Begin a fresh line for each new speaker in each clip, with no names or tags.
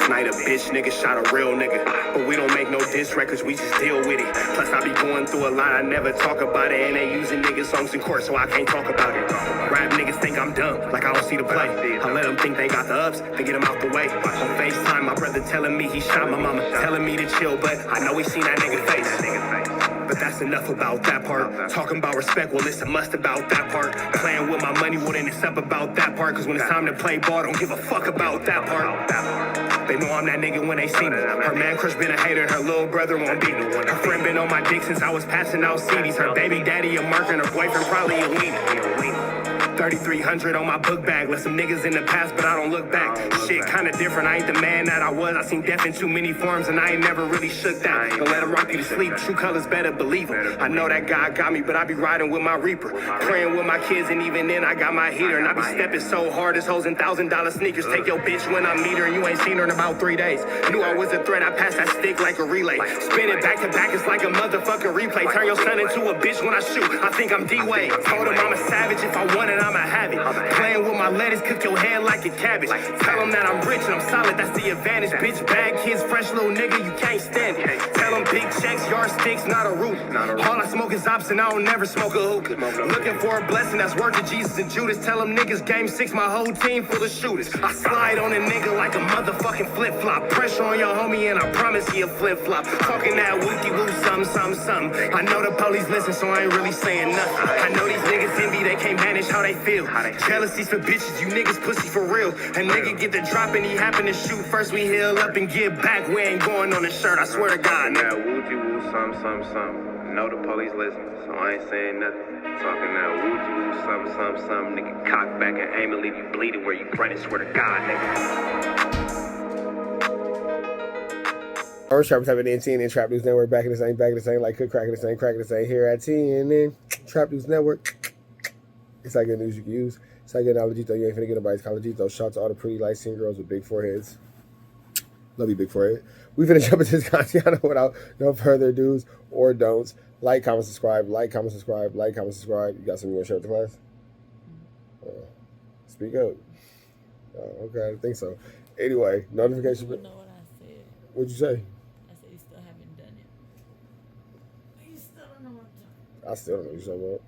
night a bitch nigga shot a real nigga. But we don't make no diss records, we just deal with it. Plus I be going through a lot, I never talk about it. And they using niggas songs in court, so I can't talk about it. Rap niggas think I'm dumb, like I don't see the play. I let them think they got the ups, then get them out the way. On FaceTime, my brother telling me he shot my mama, telling me to chill, but I know he seen that nigga face. But that's enough about that part. Talking about respect, well, it's a must about that part. Playing with my money, well, then it's up about that part. Cause when it's time to play ball, don't give a fuck about that part. They know I'm that nigga when they see me. Her man crush been a hater, and her little brother won't beat me. Her friend been on my dick since I was passing out CDs. Her baby daddy a mark and her boyfriend probably a weenie. 3,300 on my book bag. Left some niggas in the past, but I don't look back. Shit kinda different, I ain't the man that I was. I seen death in too many forms, and I ain't never really shook that. Don't let him rock you to sleep, true colors better believe him. I know that God got me, but I be riding with my reaper. Praying with my kids, and even then I got my heater. And I be stepping so hard, as hoes in $1,000 sneakers. Take your bitch when I meet her, and you ain't seen her in about 3 days. Knew I was a threat, I passed that stick like a relay. Spin it back to back, it's like a motherfucking replay. Turn your son into a bitch when I shoot, I think I'm D-Wade. Told him I'm a savage, if I want it, I'ma have it. Playing with my lettuce, cook your head like a cabbage. Tell them that I'm rich and I'm solid, that's the advantage. Bitch, bad kids, fresh little nigga, you can't stand it. Tell them big checks, yardsticks, not a roof. All I smoke is ops and I don't never smoke a hookah. Looking for a blessing that's worth it, Jesus and Judas. Tell them niggas game 6, my whole team full of shooters. I slide on a nigga like a motherfucking flip-flop. Pressure on your homie and I promise he a flip-flop. Talking that wookie-woo, something. I know the police listen, so I ain't really saying nothing. I know these niggas envy, they can't manage how they feel. Jealousy's for bitches, you niggas pussy for real. A nigga get the drop and he happen to shoot. First we heal up and get back. We ain't going on the shirt, I swear to God.
That woogie woo, something. Know the police listen, so I ain't saying nothing. Talking that woogie woo, something. Nigga cock back and aim and leave you bleeding where you running. Swear to God, nigga.
Our Trap Type at TNN Trap News Network, back in the same, like cook cracking the same here at TNN Trap News Network. It's like good news you can use. It's like good knowledge, though. You ain't finna get nobody's college, though. Shout out to all the pretty light-skinned girls with big foreheads. Love you, big forehead. We finna jump into this content without no further do's or don'ts. Like, comment, subscribe. You got something you want to share with the class? Speak up. Okay, I didn't think so. Anyway, notification.
You know what I said.
What'd you say?
I said you still haven't done it. You still don't know what I'm talking.
I still don't know what you're talking about.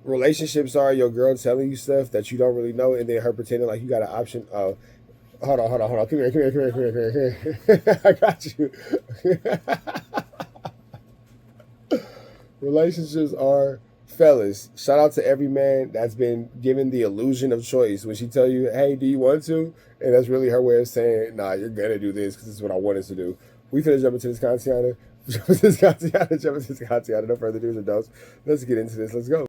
Relationships are your girl telling you stuff that you don't really know, and then her pretending like you got an option. Oh, hold on. Come here. I got you. Relationships are, fellas, shout out to every man that's been given the illusion of choice. When she tell you, hey, do you want to? And that's really her way of saying, nah, you're going to do this because this is what I wanted to do. We finna jump into this content. No further do's or don'ts. Let's get into this. Let's go.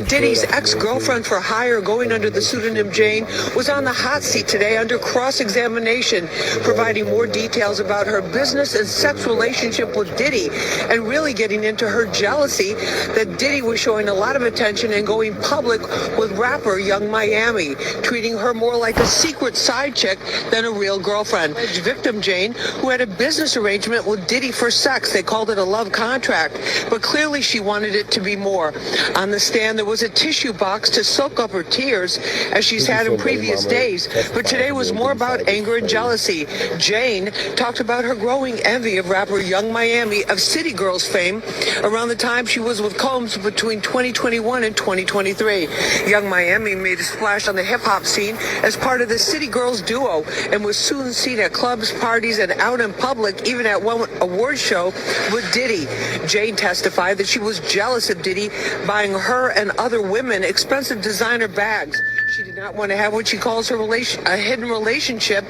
Diddy's ex-girlfriend for hire, going under the pseudonym Jane, was on the hot seat today under cross-examination, providing more details about her business and sex relationship with Diddy, and really getting into her jealousy that Diddy was showing a lot of attention and going public with rapper Young Miami, treating her more like a secret side chick than a real girlfriend. Victim Jane, who had a business arrangement with Diddy for sex, they called it a love contract, but clearly she wanted it to be more. On the stand, there was a tissue box to soak up her tears, as she's had in previous days, but today was more about anger and jealousy. Jane talked about her growing envy of rapper Young Miami of City Girls fame around the time she was with Combs between 2021 and 2023. Young Miami made a splash on the hip-hop scene as part of the City Girls duo and was soon seen at clubs, parties, and out in public, even at one award show with Diddy. Jane testified that she was jealous of Diddy buying her and other women expensive designer bags. She did not want to have what she calls a hidden relationship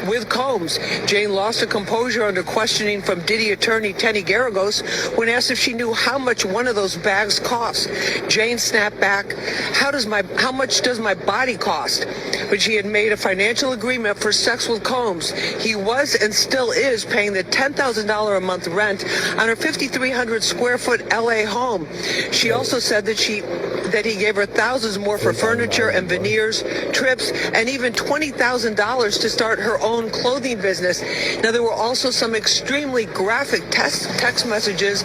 with Combs. Jane lost her composure under questioning from Diddy attorney Tenny Garagos when asked if she knew how much one of those bags cost. Jane snapped back, how much does my body cost? But she had made a financial agreement for sex with Combs. He was and still is paying the $10,000 a month rent on her 5,300 square foot LA home. She also said that he gave her thousands more for furniture and veneers cars, trips, and even $20,000 to start her own clothing business. Now, there were also some extremely graphic text messages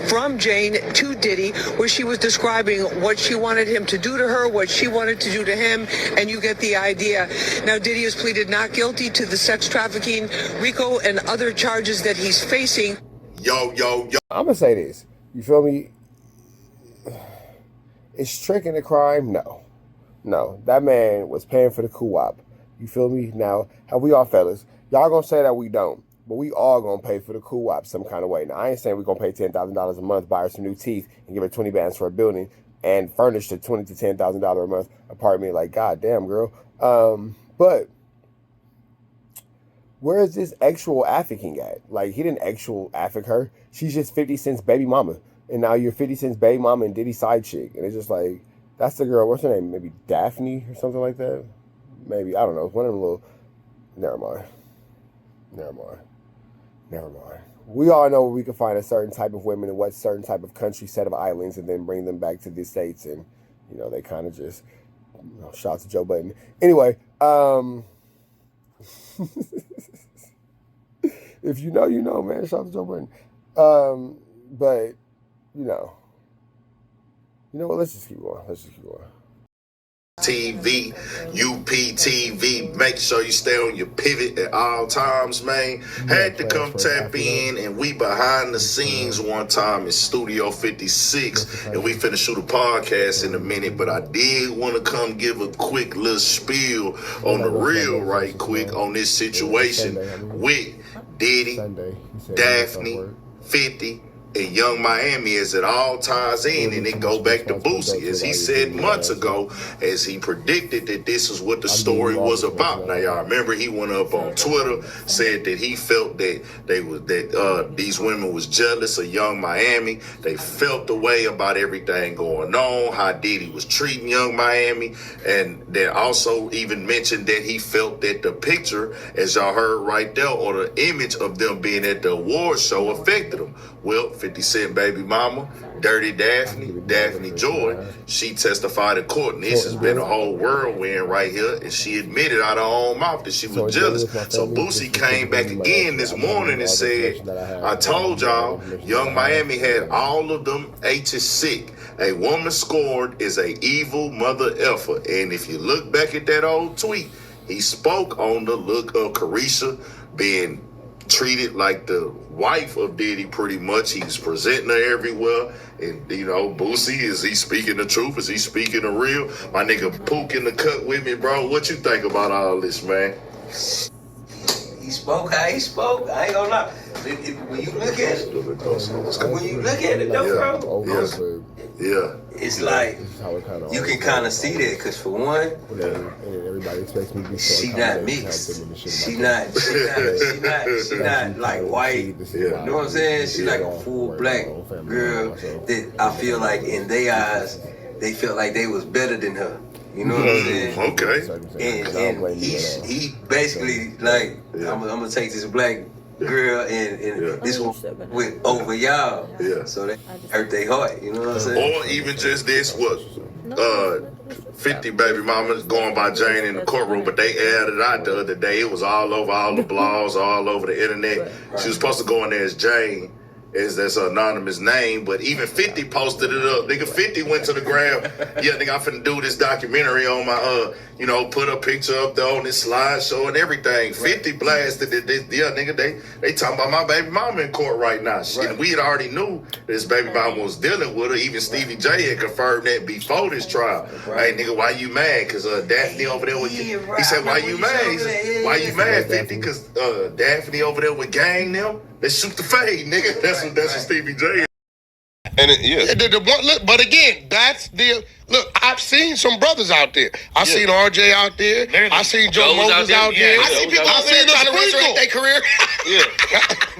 from Jane to Diddy, where she was describing what she wanted him to do to her, what she wanted to do to him, and you get the idea. Now, Diddy has pleaded not guilty to the sex trafficking, RICO, and other charges that he's facing.
Yo.
I'm gonna say this. You feel me? Is tricking a crime? No. That man was paying for the co-op. You feel me? Now, how we all fellas, y'all gonna say that we don't, but we all gonna pay for the co-op some kind of way. Now, I ain't saying we gonna pay $10,000 a month, buy her some new teeth, and give her 20 bands for a building, and furnish the $20,000 to $10,000 a month apartment. Like, goddamn, girl. But where is this actual African at? Like, he didn't actual Afric her. She's just 50 Cent's baby mama. And now you're 50 Cent's baby mama and Diddy's side chick. And it's just like, that's the girl, what's her name? Maybe Daphne or something like that? Maybe, I don't know. One of them little, never mind. We all know where we can find a certain type of women in what certain type of country, set of islands, and then bring them back to the States. And, you know, they kind of just, you know, shout out to Joe Budden. Anyway, if you know, you know, man. Shout out to Joe Budden. But, you know what? Let's just keep going.
TV, UPTV, make sure you stay on your pivot at all times, man. Had to come tap in, and we behind the scenes one time in Studio 56, and we finna shoot a podcast in a minute, but I did want to come give a quick little spiel on the real right quick on this situation with Diddy, Daphne, 50, and Young Miami as it all ties in, and it go back to Boosie. As he said months ago, as he predicted that this is what the story was about. Now, y'all remember he went up on Twitter, said that he felt that these women was jealous of Young Miami. They felt the way about everything going on, how Diddy was treating Young Miami, and then also even mentioned that he felt that the picture, as y'all heard right there, or the image of them being at the award show affected him. Well, 50 Cent baby mama, Dirty Daphne Joy, she testified in court, and this has been a whole whirlwind right here, and she admitted out of her own mouth that she was jealous. So Boosie came back again this morning and said, I told y'all, Young Miami had all of them H's sick. A woman scorned is a evil mother effer. And if you look back at that old tweet, he spoke on the look of Carisha being treated like the wife of Diddy pretty much. He's presenting her everywhere. And, you know, Boosie, is he speaking the truth? Is he speaking the real? My nigga Pook in the cut with me, bro. What you think about all this, man?
He spoke how he spoke. I ain't gonna lie. When you look at it, though, bro,
Yeah.
it's like you can kind of see that, because for one,
everybody expects me to be
she not mixed. She not like white. You know what I'm saying? She like a full black girl that I feel like in their eyes, they felt like they was better than her. You know what I'm saying?
Okay.
And he basically like, I'm gonna take this black girl and this one went over y'all.
Yeah.
So that hurt their heart, you know what I'm saying?
Or even just this, 50 baby mamas going by Jane in the courtroom, but they aired it out the other day. It was all over all the blogs, all over the internet. She was supposed to go in there as Jane, that's an anonymous name, but even 50 posted it up. Nigga, 50 went to the gram. Yeah, nigga, I'm finna do this documentary on my, put a picture up there on this slideshow and everything. 50 blasted it. Yeah, nigga, they talking about my baby mama in court right now. Shit, and we had already knew this baby mama was dealing with her. Even Stevie J had confirmed that before this trial. Hey, nigga, why you mad? Because Daphne over there with he said, why you mad? He said, why you mad, 50? Because Daphne over there with gang them. They shoot the fade, nigga. That's what Stevie J.
And but again, that's the look. I've seen some brothers out there. I seen RJ out there. I seen Joe Moses out there. I see people out there trying to resurrect their career.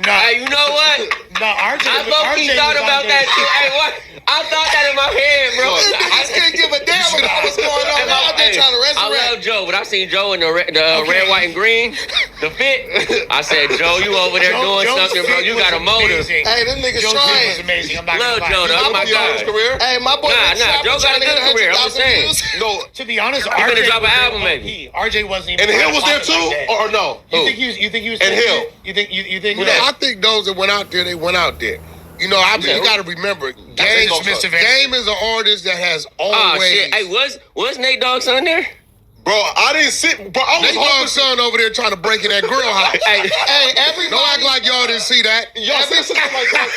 Hey, you know what? I low-key thought about that too. Hey, what? I thought that in my head, bro.
I couldn't give a damn about what's going on out there trying to resurrect.
I love Joe, but I seen Joe in the red, white, and green. The fit. I said, Joe, you over there doing something, bro. You got a motive.
Hey, them niggas trying.
Was amazing. I'm not
Love
gonna
Joe,
lie.
though. That's my guy.
Career. Hey, my boy.
Nah, Joe got a good career. I'm just saying.
No,
To be honest,
He finna
RJ
drop an
was
album,
there
maybe.
low-key. RJ wasn't even.
and Hill was there too,
like that.
or no?
You think he was?
And Hill.
You think?
I think those that went out there, they went out there. You know, you got to remember, Game is an artist that has always.
Oh shit! Hey, was Nate Dogg's son there?
Bro, I didn't sit. Bro, I was Nate son over there trying to break in that grill house.
Hey,
everybody. Don't act like y'all didn't see that. Y'all see something like that.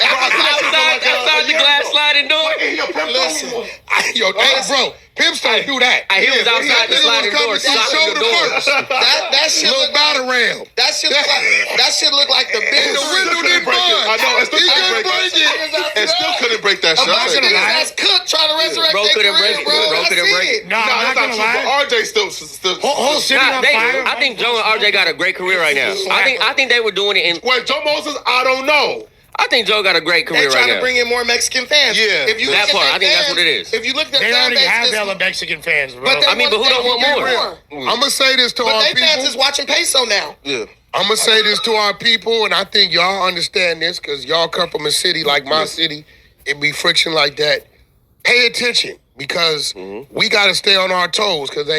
Outside the glass sliding door.
Listen, hey, bro. Pimps don't do that.
He was outside the sliding door, shocking the door.
That shit
Little battle ram.
That shit look like the big
window didn't break it. I know. He couldn't break it. And still couldn't break that shit.
That's Cook trying to resurrect
Bro couldn't break it. Bro couldn't break it.
No, I'm not gonna lie.
RJ still.
Whole city on fire.
I think Joe and RJ got a great career right now. I think they were doing it in.
Wait, Joe Moses? I don't know.
I think Joe got a great career
They trying
right
to
now.
bring in more Mexican fans.
Yeah.
If you
That
look
part,
at
I think that's what it is.
If you look at
They
fan
already
base,
have
it's-
hella Mexican fans, bro.
But they
I mean, but who don't want more?
I'm gonna say this to
But
our
they fans
people.
is watching Peso now.
Yeah. I'm gonna say this to our people, and I think y'all understand this because y'all come from a city like my city. It be friction like that. Pay attention because we gotta stay on our toes because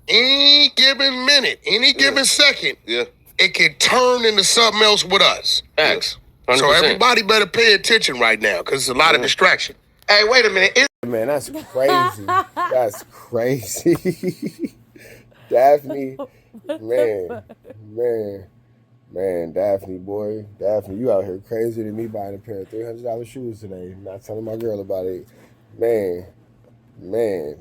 any given minute, any given second, it can turn into something else with us.
Facts.
So
100%.
everybody better pay attention right now because there's a lot of distraction.
Hey, wait a minute.
Man, that's crazy. That's crazy. Daphne, man, Daphne, boy. Daphne, you out here crazier than me buying a pair of $300 shoes today. Not telling my girl about it. Man,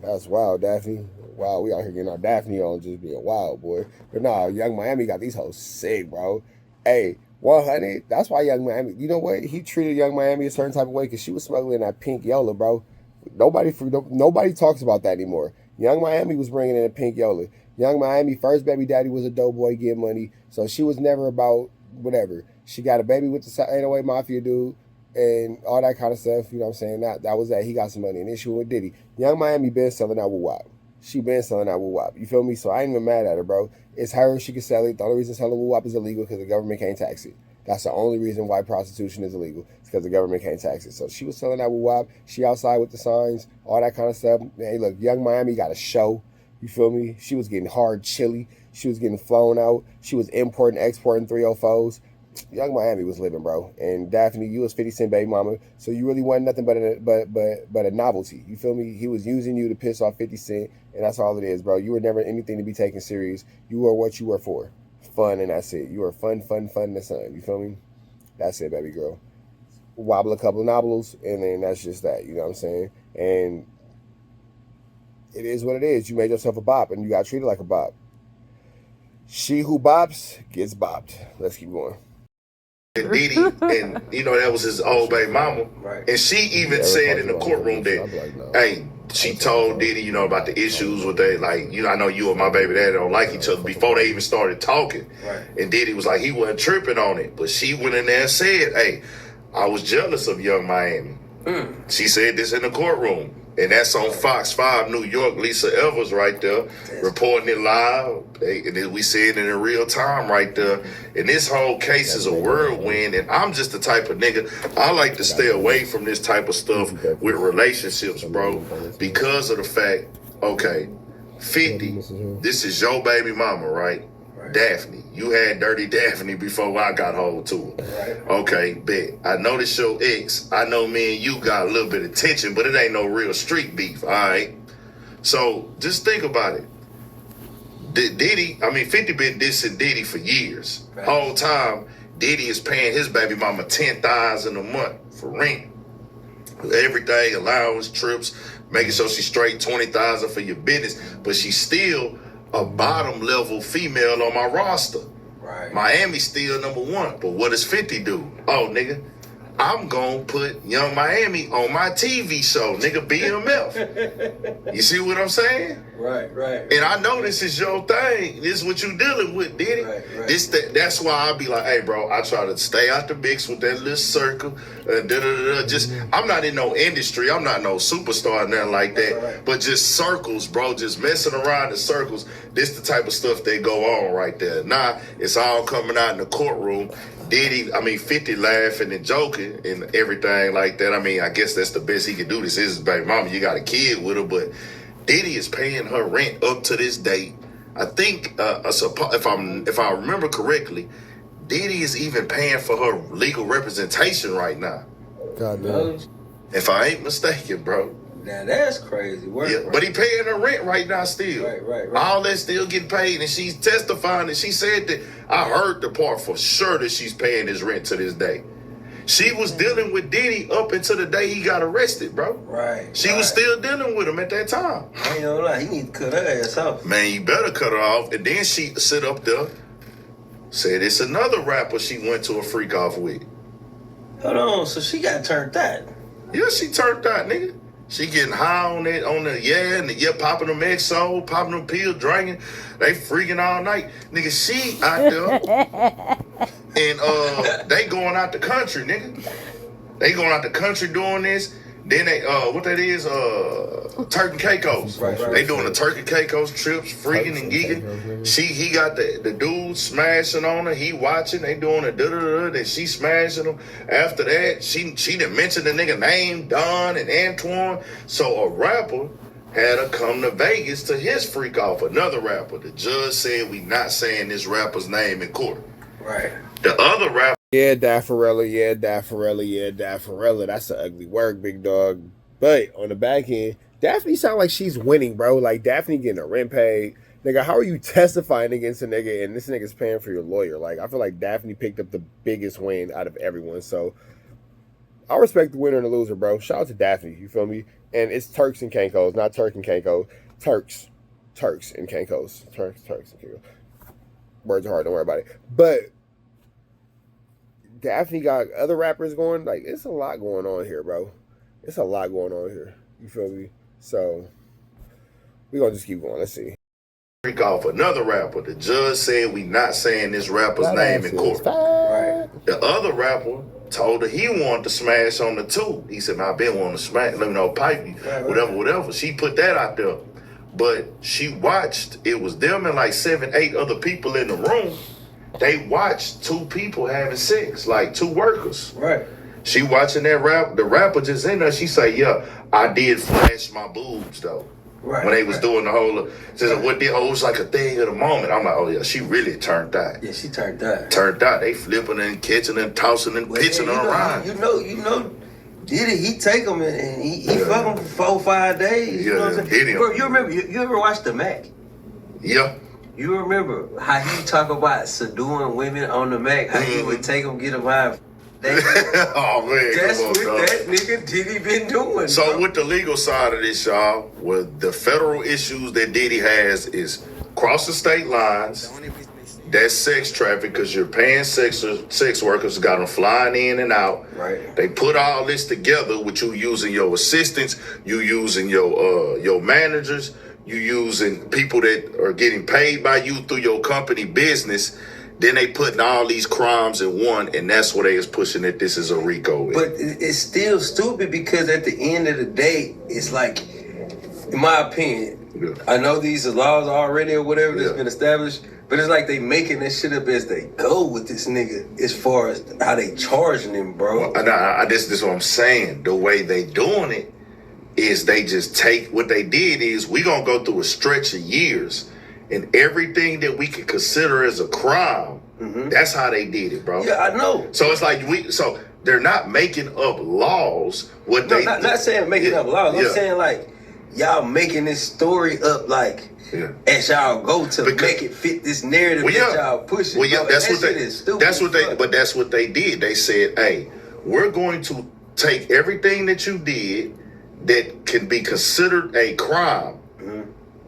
that's wild, Daphne. Wow, we out here getting our Daphne on just being wild, boy. But nah, Young Miami got these hoes sick, bro. Hey, 100, that's why Young Miami, you know what? He treated Young Miami a certain type of way because she was smuggling that pink Yola, bro. Nobody talks about that anymore. Young Miami was bringing in a pink Yola. Young Miami, first baby daddy was a dope boy getting money, so she was never about whatever. She got a baby with the 808 Mafia dude and all that kind of stuff, you know what I'm saying? That was that. He got some money. And then she went with Diddy. Young Miami been selling that woo-wop. She been selling that woo-wop. You feel me? So I ain't even mad at her, bro. It's her. She can sell it. The only reason selling woo-wop is illegal because the government can't tax it. That's the only reason why prostitution is illegal. It's because the government can't tax it. So she was selling that woo-wop. She outside with the signs, all that kind of stuff. Hey, look, Young Miami got a show. You feel me? She was getting hard chili. She was getting flown out. She was importing, exporting 304s. Young Miami was living, bro. And Daphne, you was 50 Cent baby mama, so you really wasn't nothing but a novelty. You feel me? He was using you to piss off 50 Cent, and that's all it is, bro. You were never anything to be taken serious. You were what you were for. Fun, and that's it. You were fun in the sun. You feel me? That's it, baby girl. Wobble a couple of nobbles, and then that's just that. You know what I'm saying? And it is what it is. You made yourself a bop, and you got treated like a bop. She who bops gets bopped. Let's keep going.
And Diddy, and you know that was his old baby mama, and she even said in the courtroom that, hey, she told Diddy, you know, about the issues with they, like, you know, I know you and my baby daddy don't like each other before they even started talking, and Diddy was like, he wasn't tripping on it, but she went in there and said, hey, I was jealous of Young Miami. She said this in the courtroom. And that's on Fox 5 New York. Lisa Evers right there reporting it live. And then we see it in real time right there. And this whole case is a whirlwind. And I'm just the type of nigga, I like to stay away from this type of stuff with relationships, bro. Because of the fact, okay, 50, this is your baby mama, right? Daphne. You had Dirty Daphne before I got hold to her. Okay, bet. I know this your ex. I know me and you got a little bit of tension, but it ain't no real street beef, all right? So just think about it. Diddy, 50 been dissing Diddy for years. Whole time, Diddy is paying his baby mama $10,000 a month for rent. Everything, allowance, trips, making sure she's straight, $20,000 for your business, but she's still a bottom level female on my roster. Miami's still number one, but what does 50 do? Oh, nigga, I'm gonna put Young Miami on my TV show, nigga, BMF. You see what I'm saying?
Right.
And I know this is your thing. This is what you dealing with, Diddy.
Right.
That's why I be like, hey, bro, I try to stay out the mix with that little circle. Just, I'm not in no industry. I'm not no superstar or nothing like that.
Right.
But just circles, bro. Just messing around in circles. This the type of stuff that go on right there. Nah, it's all coming out in the courtroom. Diddy, 50 laughing and joking and everything like that. I guess that's the best he could do. This is his baby mama. You got a kid with her, but Diddy is paying her rent up to this date. I think, if I remember correctly, Diddy is even paying for her legal representation right now.
God damn.
If I ain't mistaken, bro.
Now that's crazy work.
Yeah, but he paying her rent right now still.
Right.
All that still getting paid, and she's testifying, and she said that I heard the part for sure that she's paying his rent to this day. She was dealing with Diddy up until the day he got arrested, bro.
Right.
She was still dealing with him at that time.
I ain't gonna lie, he need to cut her ass off.
Man, you better cut her off. And then she sit up there, said it's another rapper she went to a freak off with.
Hold on, so she got turned out.
Yeah, she turned out, nigga. She getting high on the popping them XO, popping them pills, drinking. They freaking all night. Nigga, she out there. And they going out the country, nigga. They going out the country doing this. Then they, what that is, Turk and Caicos.
Right.
They doing the Turk and Caicos trips, freaking and geeking. He got the dude smashing on her. He watching. They doing a da-da-da-da. Then she smashing him. After that, she didn't mention the nigga name, Don and Antoine. So a rapper had her come to Vegas to his freak off. Another rapper. The judge said we not saying this rapper's name in court.
Right.
The other rapper.
Yeah, Daffarella. That's an ugly word, big dog. But on the back end, Daphne sound like she's winning, bro. Like Daphne getting her rent paid. Nigga, how are you testifying against a nigga and this nigga's paying for your lawyer? Like, I feel like Daphne picked up the biggest win out of everyone. So I respect the winner and the loser, bro. Shout out to Daphne, you feel me? And it's Turks and Caicos, not Turk and Caicos. Turks and Caicos. Turks and Caicos. Words are hard, don't worry about it. But Daphne got other rappers going. Like, it's a lot going on here, bro. It's a lot going on here. You feel me? So we're gonna just keep going. Let's see.
Freak off another rapper. The judge said we not saying this rapper's name in court.
Right.
The other rapper told her he wanted to smash on the two. He said, I've been wanting to smash, let me know, pipe you, whatever. She put that out there. But she watched, it was them and like 7, 8 other people in the room. They watched 2 people having sex, like 2 workers.
Right.
She watching that rap. The rapper just in there. She say, yeah, I did flash my boobs though.
Right.
When they was doing the whole, what did, it was like a thing of the moment. I'm like, oh yeah, she really turned out.
Yeah, she turned out.
Turned out. They flipping and catching and tossing and pitching her around.
You know, Diddy, he take them and he fuck them for 4 or 5 days. You know what I'm saying? Bro, you remember, you ever watched The Mac?
Yeah.
You remember how he talk about subduing women on the Mac, how he would take them, get them high.
Oh man,
that's what that nigga Diddy been doing.
So
bro.
with the legal side of this, y'all, with the federal issues that Diddy has is crossing state lines. That's sex traffic because you're paying sex workers, got them flying in and out.
Right.
They put all this together with you using your assistants, you using your managers, you using people that are getting paid by you through your company business. Then they putting all these crimes in one, and that's what they is pushing that this is a RICO.
But it's still stupid because at the end of the day, it's like, in my opinion, I know these are laws already or whatever that's been established, but it's like they making this shit up as they go with this nigga as far as how they charging him, bro.
This is what I'm saying. The way they doing it is they just take, what they did is we gonna go through a stretch of years and everything that we could consider as a crime, that's how they did it, bro.
Yeah, I know.
So it's like so they're not making up laws.
Not saying making up laws. I'm saying like y'all making this story up like as y'all go to make it fit this narrative that y'all pushing.
Well, yeah, that's what they did. They said, hey, we're going to take everything that you did that can be considered a crime.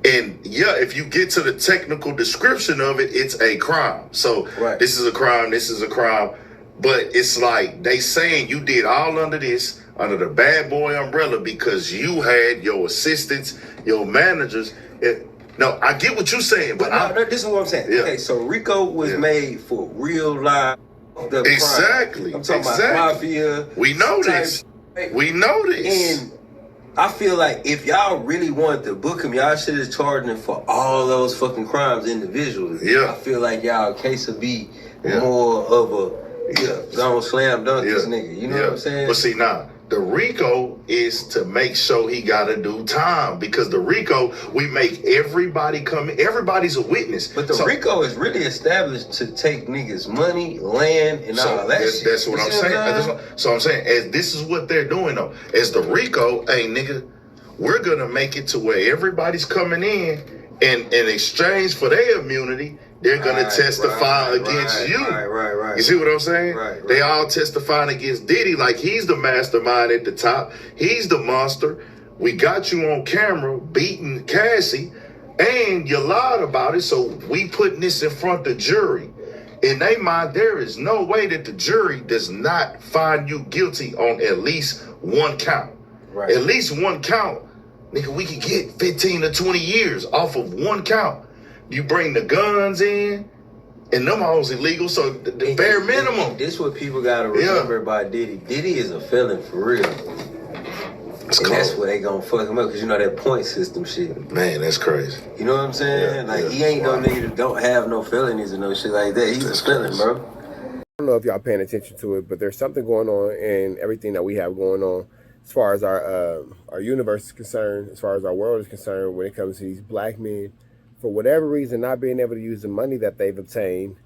And if you get to the technical description of it, it's a crime. So this is a crime, this is a crime. But it's like they saying you did all under the bad boy umbrella because you had your assistants, your managers. No, I get what you're saying, but
this is what I'm saying.
Yeah.
Okay, so RICO was made for real life.
Exactly.
I'm talking about mafia.
We know this. We know this.
And I feel like if y'all really wanted to book him, y'all should have charged him for all those fucking crimes individually.
Yeah.
I feel like y'all case would be more of a don't slam dunk this nigga. You know what I'm saying?
But see now, the RICO is to make sure he gotta do time because the RICO we make everybody come. Everybody's a witness.
But the RICO is really established to take niggas' money, land, and all that shit.
That's what I'm saying. So I'm saying, as this is what they're doing though. As the RICO, hey nigga, we're gonna make it to where everybody's coming in, and in exchange for their immunity, they're gonna testify against you.
Right.
You see what I'm saying?
Right.
They all testifying against Diddy like he's the mastermind at the top. He's the monster. We got you on camera beating Cassie, and you lied about it. So we putting this in front of the jury. In their mind, there is no way that the jury does not find you guilty on at least one count.
Right.
At least one count, nigga. We could get 15 to 20 years off of one count. You bring the guns in, and them hoes illegal, so the bare minimum.
This is what people gotta remember about Diddy. Diddy is a felon for real. That's where they gonna fuck him up, because you know that point system shit.
Man, that's crazy.
You know what I'm saying? He ain't no nigga that don't have no felonies or no shit like that. He's a felon, bro.
I don't know if y'all paying attention to it, but there's something going on in everything that we have going on as far as our universe is concerned, as far as our world is concerned, when it comes to these black men, for whatever reason, not being able to use the money that they've obtained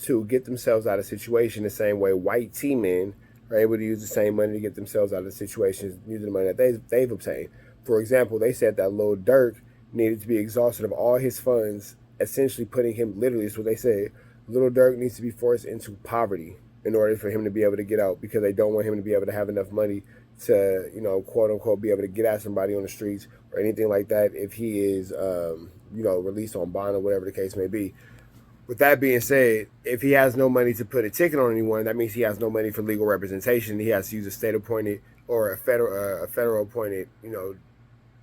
to get themselves out of situation the same way white T-men are able to use the same money to get themselves out of situations using the money that they've obtained. For example, they said that Lil Durk needed to be exhausted of all his funds, essentially putting him, literally, is what they said, Lil Durk needs to be forced into poverty in order for him to be able to get out, because they don't want him to be able to have enough money to, quote unquote, be able to get at somebody on the streets or anything like that if he is, released on bond or whatever the case may be. With that being said, if he has no money to put a ticket on anyone, that means he has no money for legal representation. He has to use a state-appointed or a federal-appointed,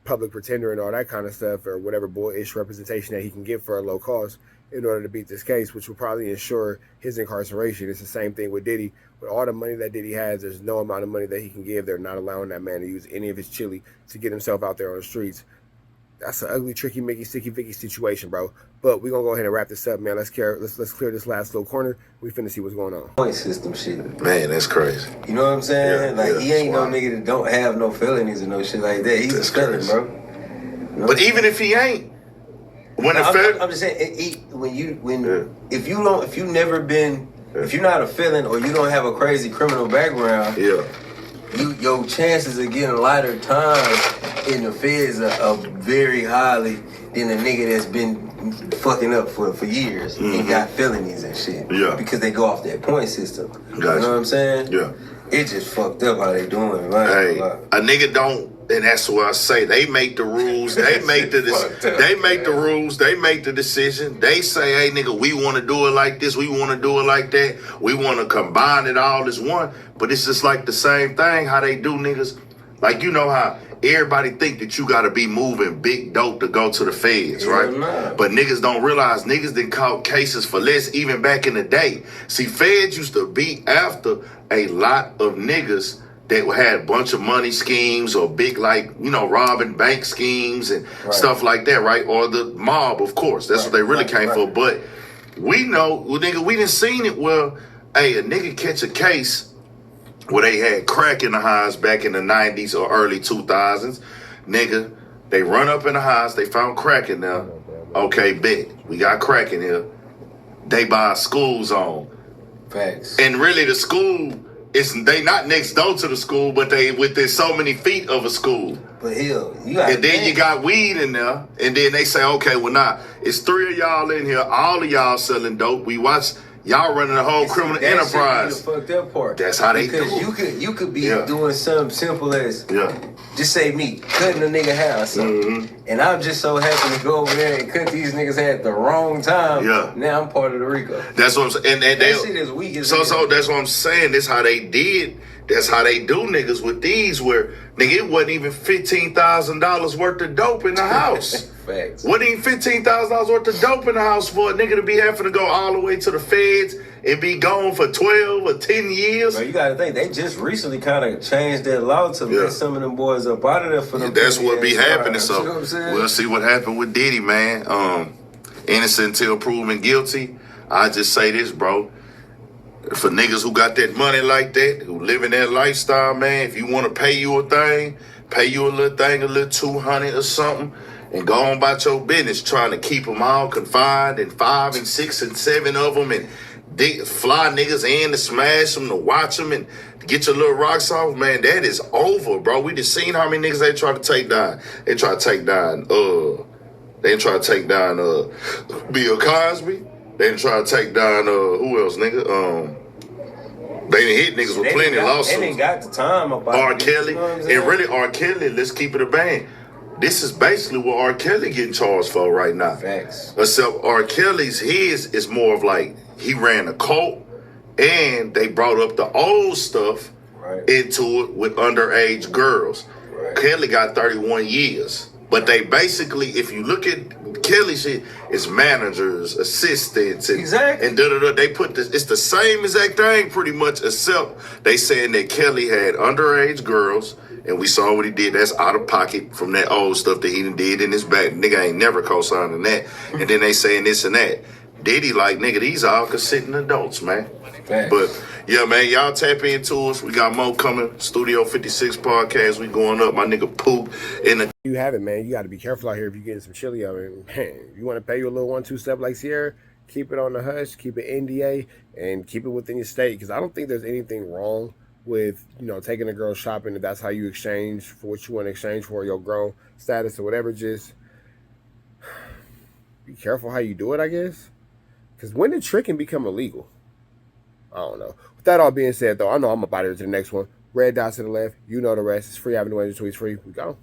public pretender and all that kind of stuff, or whatever bullish representation that he can get for a low cost in order to beat this case, which will probably ensure his incarceration. It's the same thing with Diddy. With all the money that Diddy has, there's no amount of money that he can give. They're not allowing that man to use any of his chili to get himself out there on the streets. That's an ugly, tricky, Mickey, sticky, Vicky situation, bro. But we're going to go ahead and wrap this up, man. Let's clear this last little corner. We finna see what's going on.
Point system shit.
Man, that's crazy.
You know what I'm saying? He ain't no nigga that don't have no felonies or no shit like that. He's a felon, bro. You know
but even if he ain't,
I'm just saying, if you're not a felon or you don't have a crazy criminal background, your chances of getting lighter time in the feds are very highly than a nigga that's been fucking up for years and got felonies and shit. Yeah. Because they go off that point system. You know what I'm saying? Yeah. It just fucked up how they doing it.
Hey, a nigga don't, and that's what I say. They make the rules. They make the rules. They make the decision. They say, hey, nigga, we want to do it like this. We want to do it like that. We want to combine it all as one. But it's just like the same thing how they do niggas. Like, you know how everybody think that you got to be moving big dope to go to the feds, right? But niggas don't realize niggas done caught cases for less even back in the day. See, feds used to be after a lot of niggas that had a bunch of money schemes or big, robbing bank schemes and stuff like that, right? Or the mob, of course. That's what they really came for. But we know, nigga, we done seen it where, hey, a nigga catch a case where they had crack in the house back in the 90s or early 2000s. Nigga, they run up in the house, they found crack in there. Okay, bet. We got crack in here. They buy a school zone.
Facts.
And really the school, they not next door to the school, but they within so many feet of a school.
But hell, you
got weed in there, and then they say, okay, well, it's 3 of y'all in here, all of y'all selling dope. We watch Y'all running the whole criminal enterprise.
The fucked up part.
That's how they do.
Because you could be doing something simple as just say me cutting a nigga hair or something, and I'm just so happy to go over there and cut these niggas hair at the wrong time. Yeah. Now I'm part of the RICO.
That's what I'm saying. And
that shit is weak as
so that's what I'm saying. This how they did. That's how they do niggas with these. Where nigga, it wasn't even $15,000 worth of dope in the house.
Facts.
Wasn't even $15,000 worth of dope in the house for a nigga to be having to go all the way to the feds and be gone for 12 or 10 years.
But you gotta think they just recently kind of changed their law to let some of them boys up out of there for them.
That's what be happening. So
you know what I'm saying?
We'll see what happened with Diddy, man. Innocent until proven guilty. I just say this, bro. For niggas who got that money like that, who living that lifestyle, man, if you want to pay you a thing, pay you a little thing, a little 200 or something, and go on about your business, trying to keep them all confined and 5 and 6 and 7 of them and fly niggas in to smash them, to watch them and get your little rocks off, man, that is over, bro. We just seen how many niggas they try to take down. They try to take down, Bill Cosby. They didn't try to take down, who else, nigga? They didn't hit niggas with plenty lawsuits.
They didn't got the time about
R. Kelly. And really, R. Kelly, let's keep it a band. This is basically what R. Kelly getting charged for right now.
Facts.
Except R. Kelly's, his is more of like, he ran a cult, and they brought up the old stuff into it with underage girls. Right. Kelly got 31 years. But they basically, if you look at Kelly shit, it's managers, assistants, and they put this. It's the same exact thing pretty much, except they saying that Kelly had underage girls, and we saw what he did. That's out of pocket from that old stuff that he did in his back. Nigga ain't never co-signing that. And then they saying this and that. Diddy like, nigga, these all consenting adults, man. Thanks. But yeah, man, y'all tap into us. We got more coming. Studio 56 podcast. We going up. My nigga Poop in the.
You have it, man. You got to be careful out here if you're getting some chili out here. Man, you want to pay you a little 1-2 step like Sierra, keep it on the hush, keep it NDA, and keep it within your state. Because I don't think there's anything wrong with, taking a girl shopping if that's how you exchange for what you want to exchange for, your grown status or whatever. Just be careful how you do it, I guess. Because when did tricking become illegal? I don't know. With that all being said, though, I know I'm about to go to the next one. Red dots to the left. You know the rest. It's free. Avenue Tweets free. We go.